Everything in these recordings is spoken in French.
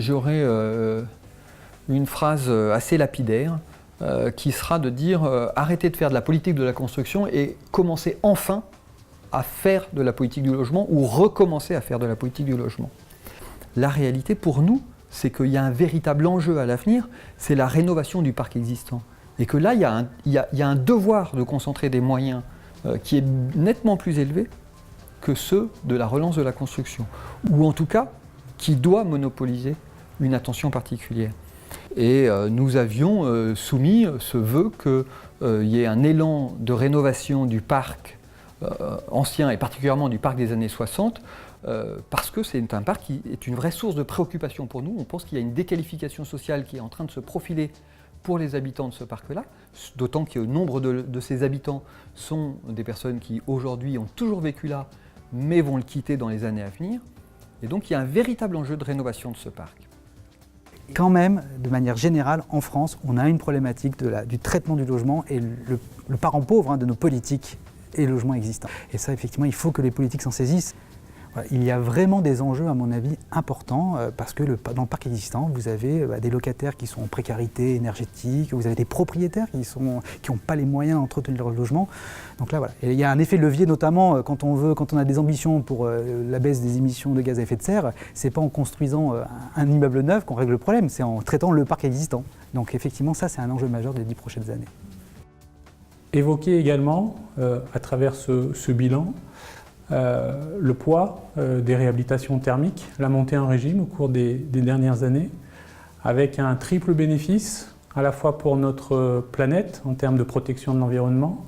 j'aurais une phrase assez lapidaire qui sera de dire arrêtez de faire de la politique de la construction et commencez enfin à faire de la politique du logement ou recommencer à faire de la politique du logement. La réalité pour nous, c'est qu'il y a un véritable enjeu à l'avenir, c'est la rénovation du parc existant. Et que là, il y a un devoir de concentrer des moyens qui est nettement plus élevé que ceux de la relance de la construction. Ou en tout cas, qui doit monopoliser une attention particulière. Et nous avions soumis ce vœu qu'il y ait un élan de rénovation du parc ancien et particulièrement du parc des années 60, parce que c'est un parc qui est une vraie source de préoccupation pour nous. On pense qu'il y a une déqualification sociale qui est en train de se profiler pour les habitants de ce parc-là, d'autant que nombre de ces habitants sont des personnes qui aujourd'hui ont toujours vécu là, mais vont le quitter dans les années à venir. Et donc il y a un véritable enjeu de rénovation de ce parc. Quand même, de manière générale, en France, on a une problématique du traitement du logement et le parent pauvre de nos politiques et logements existants. Et ça, effectivement, il faut que les politiques s'en saisissent. Voilà, il y a vraiment des enjeux, à mon avis, importants, parce que dans le parc existant, vous avez des locataires qui sont en précarité énergétique, vous avez des propriétaires qui n'ont pas les moyens d'entretenir leur logement. Donc là, voilà. Et il y a un effet levier, notamment quand on a des ambitions pour la baisse des émissions de gaz à effet de serre, c'est pas en construisant un immeuble neuf qu'on règle le problème, c'est en traitant le parc existant. Donc effectivement, ça, c'est un enjeu majeur des 10 prochaines années. Évoquer également, à travers ce bilan, le poids des réhabilitations thermiques, la montée en régime au cours des dernières années, avec un triple bénéfice, à la fois pour notre planète en termes de protection de l'environnement,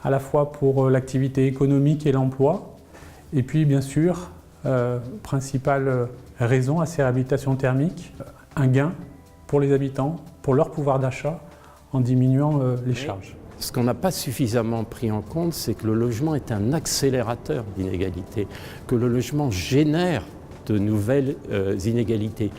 à la fois pour l'activité économique et l'emploi, et puis bien sûr, principale raison à ces réhabilitations thermiques, un gain pour les habitants, pour leur pouvoir d'achat, en diminuant les charges. Ce qu'on n'a pas suffisamment pris en compte, c'est que le logement est un accélérateur d'inégalités, que le logement génère de nouvelles inégalités.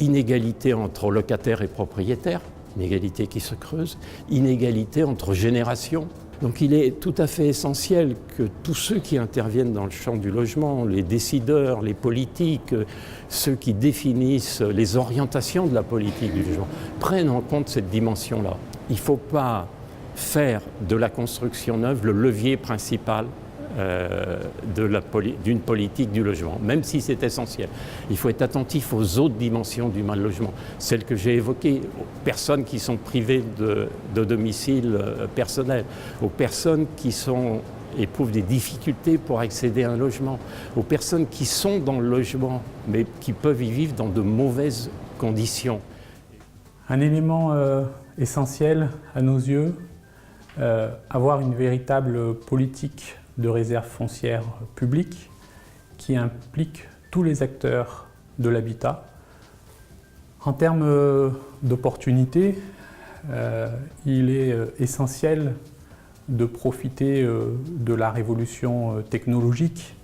Inégalités entre locataires et propriétaires, inégalités qui se creusent, inégalités entre générations. Donc il est tout à fait essentiel que tous ceux qui interviennent dans le champ du logement, les décideurs, les politiques, ceux qui définissent les orientations de la politique du logement, prennent en compte cette dimension-là. Il ne faut pas faire de la construction neuve le levier principal d'une politique du logement, même si c'est essentiel. Il faut être attentif aux autres dimensions du mal logement, celles que j'ai évoquées, aux personnes qui sont privées de domicile personnel, aux personnes qui éprouvent des difficultés pour accéder à un logement, aux personnes qui sont dans le logement, mais qui peuvent y vivre dans de mauvaises conditions. Un élément essentiel à nos yeux, avoir une véritable politique de réserve foncière publique qui implique tous les acteurs de l'habitat. En termes d'opportunités, il est essentiel de profiter de la révolution technologique,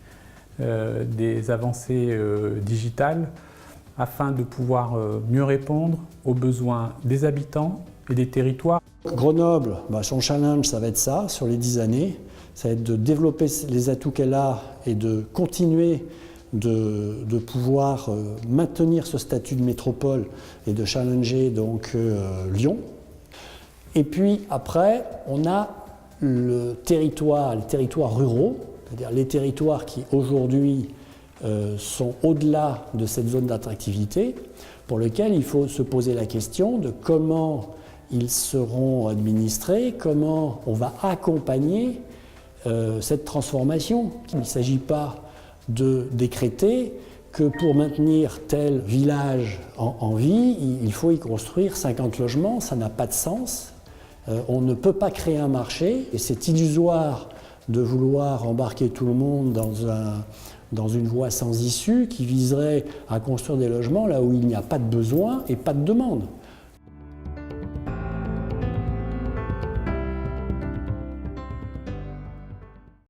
des avancées digitales, afin de pouvoir mieux répondre aux besoins des habitants et des territoires. Grenoble, son challenge, ça va être ça, sur les 10 années. Ça va être de développer les atouts qu'elle a et de continuer de pouvoir maintenir ce statut de métropole et de challenger donc Lyon. Et puis après, on a les territoires ruraux, c'est-à-dire les territoires qui aujourd'hui sont au-delà de cette zone d'attractivité, pour lesquels il faut se poser la question de comment ils seront administrés, comment on va accompagner cette transformation. Il ne s'agit pas de décréter que pour maintenir tel village en vie, il faut y construire 50 logements, ça n'a pas de sens. On ne peut pas créer un marché, et c'est illusoire de vouloir embarquer tout le monde dans une voie sans issue qui viserait à construire des logements là où il n'y a pas de besoin et pas de demande.